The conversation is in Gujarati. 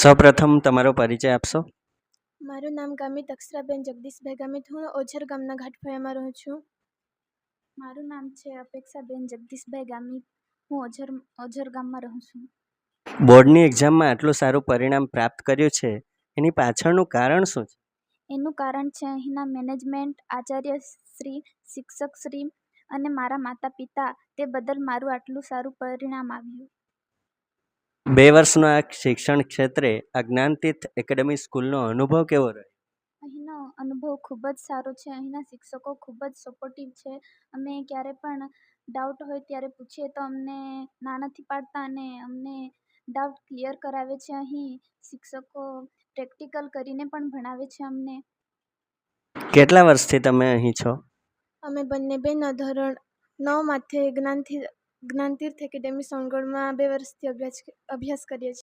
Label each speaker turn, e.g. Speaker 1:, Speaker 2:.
Speaker 1: સૌપ્રથમ તમારો પરિચય આપશો?
Speaker 2: મારું નામ ગામિત અક્ષરાબેન જગદીશભાઈ ગામિત. હું ઓઝર ગામના ઘાટફળિયામાં રહું છું.
Speaker 3: મારું નામ છે અપેક્ષાબેન જગદીશભાઈ ગામિત. હું ઓઝર ગામમાં રહું છું.
Speaker 1: બોર્ડની એક્ઝામમાં આટલું સારું પરિણામ પ્રાપ્ત કર્યું છે, એની પાછળનું કારણ શું છે?
Speaker 3: એનું કારણ છે અહીંના મેનેજમેન્ટ, આચાર્યશ્રી, શિક્ષકશ્રી અને મારા માતા પિતા. તે બદલ મારું આટલું સારું પરિણામ આવ્યું.
Speaker 1: 2 વર્ષનો આ શિક્ષણ ક્ષેત્રે આ જ્ઞાનતીર્થ એકેડમી સ્કૂલનો અનુભવ કેવો રહ્યો?
Speaker 3: અહીંનો અનુભવ ખૂબ જ સારો છે. અહીંના શિક્ષકો ખૂબ જ સપોર્ટિવ છે. અમે ક્યારે પણ ડાઉટ હોય ત્યારે પૂછીએ તો અમને ના નથી પાડતા અને અમને ડાઉટ ક્લિયર કરાવે છે. અહીં શિક્ષકો પ્રેક્ટિકલ કરીને પણ ભણાવે છે અમને.
Speaker 1: કેટલા વર્ષથી તમે અહીં છો?
Speaker 2: અમે બંને બેન ધોરણ 9માંથી જ્ઞાનતીર્થ એકેડમી સોનગઢમાં 2 વર્ષથી અભ્યાસ કરીએ છીએ.